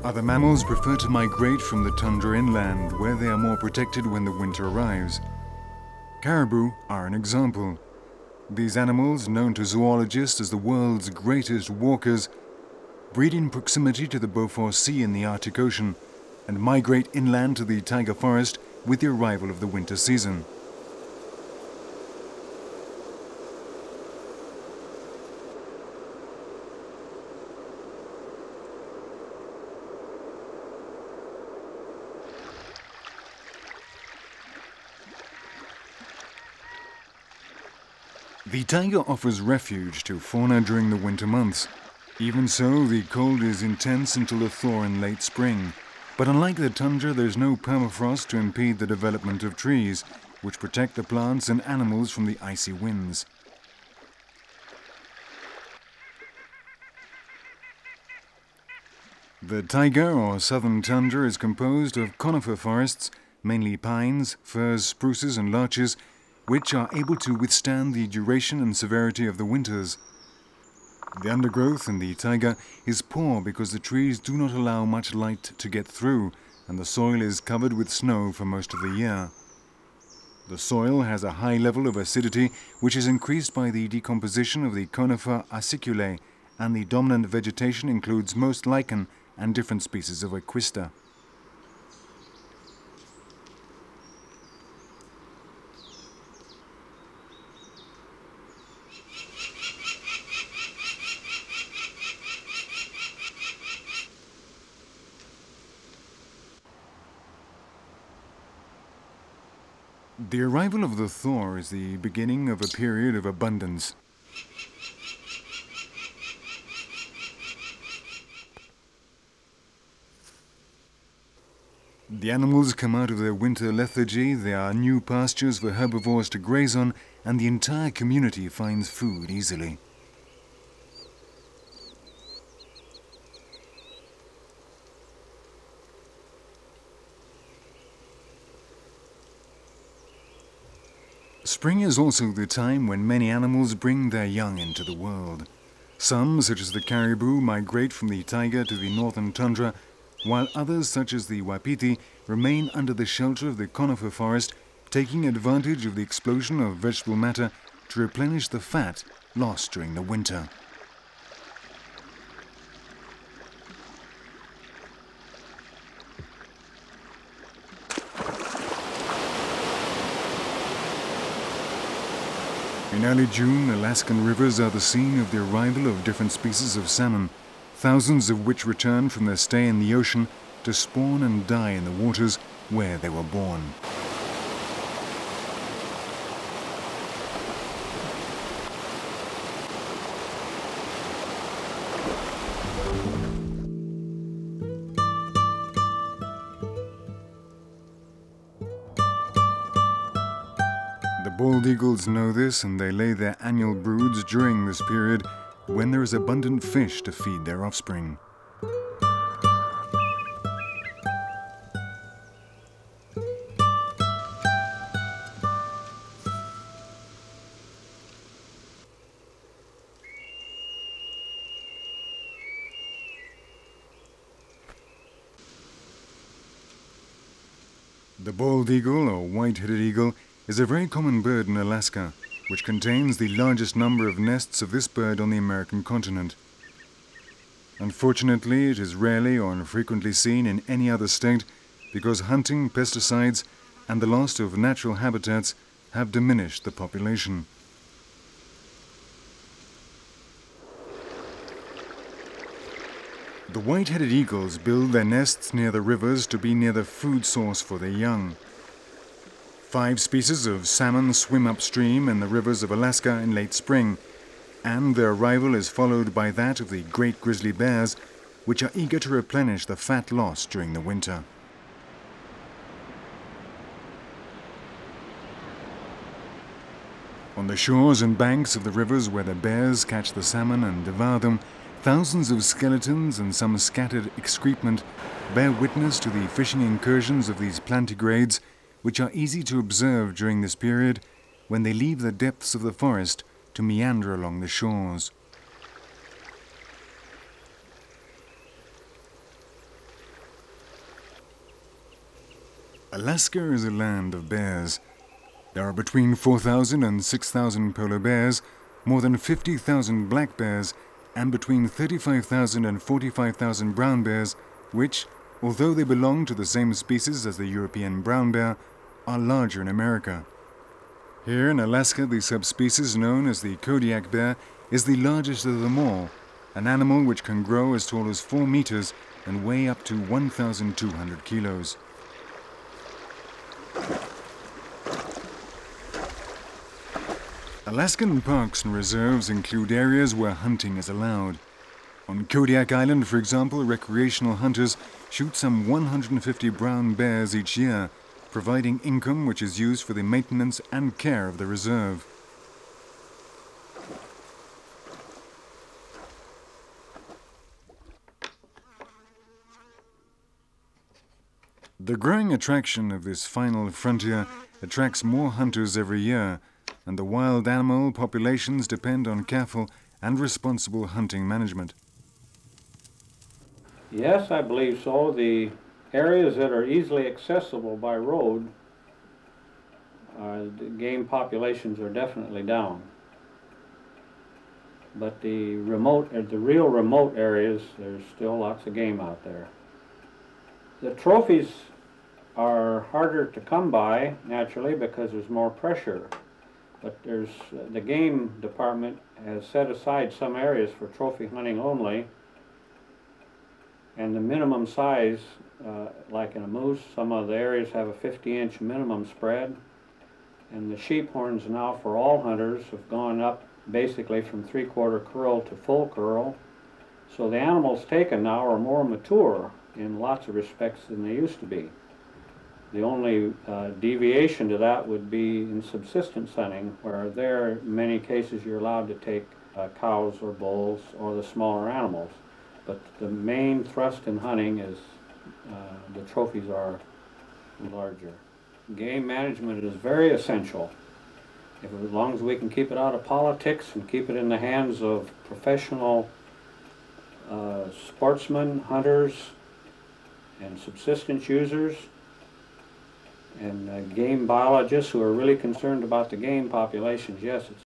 Other mammals prefer to migrate from the tundra inland, where they are more protected when the winter arrives. Caribou are an example. These animals, known to zoologists as the world's greatest walkers, breed in proximity to the Beaufort Sea in the Arctic Ocean and migrate inland to the taiga forest with the arrival of the winter season. The taiga offers refuge to fauna during the winter months. Even so, the cold is intense until the thaw in late spring. But unlike the tundra, there's no permafrost to impede the development of trees, which protect the plants and animals from the icy winds. The taiga, or southern tundra, is composed of conifer forests, mainly pines, firs, spruces and larches, which are able to withstand the duration and severity of the winters. The undergrowth in the taiga is poor because the trees do not allow much light to get through, and the soil is covered with snow for most of the year. The soil has a high level of acidity, which is increased by the decomposition of the conifer aciculae, and the dominant vegetation includes most lichen and different species of equista. The arrival of the thaw is the beginning of a period of abundance. The animals come out of their winter lethargy, there are new pastures for herbivores to graze on, and the entire community finds food easily. Spring is also the time when many animals bring their young into the world. Some, such as the caribou, migrate from the taiga to the northern tundra, while others, such as the wapiti, remain under the shelter of the conifer forest, taking advantage of the explosion of vegetable matter to replenish the fat lost during the winter. In early June, Alaskan rivers are the scene of the arrival of different species of salmon, thousands of which return from their stay in the ocean to spawn and die in the waters where they were born. The bald eagles know this, and they lay their annual broods during this period when there is abundant fish to feed their offspring. The bald eagle, or white-headed eagle, is a very common bird in Alaska, which contains the largest number of nests of this bird on the American continent. Unfortunately, it is rarely or infrequently seen in any other state because hunting, pesticides, and the loss of natural habitats have diminished the population. The white-headed eagles build their nests near the rivers to be near the food source for their young. 5 species of salmon swim upstream in the rivers of Alaska in late spring, and their arrival is followed by that of the great grizzly bears, which are eager to replenish the fat lost during the winter. On the shores and banks of the rivers where the bears catch the salmon and devour them, thousands of skeletons and some scattered excrement bear witness to the fishing incursions of these plantigrades, which are easy to observe during this period when they leave the depths of the forest to meander along the shores. Alaska is a land of bears. There are between 4,000 and 6,000 polar bears, more than 50,000 black bears, and between 35,000 and 45,000 brown bears, which, although they belong to the same species as the European brown bear, are larger in America. Here in Alaska, the subspecies known as the Kodiak Bear is the largest of them all, an animal which can grow as tall as 4 meters and weigh up to 1,200 kilos. Alaskan parks and reserves include areas where hunting is allowed. On Kodiak Island, for example, recreational hunters shoot some 150 brown bears each year, providing income which is used for the maintenance and care of the reserve. The growing attraction of this final frontier attracts more hunters every year, and the wild animal populations depend on careful and responsible hunting management. Yes, I believe so. The areas that are easily accessible by road, the game populations are definitely down. But the real remote areas, there's still lots of game out there. The trophies are harder to come by, naturally, because there's more pressure. But the game department has set aside some areas for trophy hunting only, and the minimum size, like in a moose, some of the areas have a 50-inch minimum spread, and the sheep horns now for all hunters have gone up basically from 3/4 curl to full curl. So the animals taken now are more mature in lots of respects than they used to be. The only deviation to that would be in subsistence hunting, where there, in many cases, you're allowed to take cows or bulls or the smaller animals. But the main thrust in hunting is the trophies are larger. Game management is very essential. As long as we can keep it out of politics and keep it in the hands of professional sportsmen, hunters, and subsistence users, and game biologists who are really concerned about the game populations, yes, it's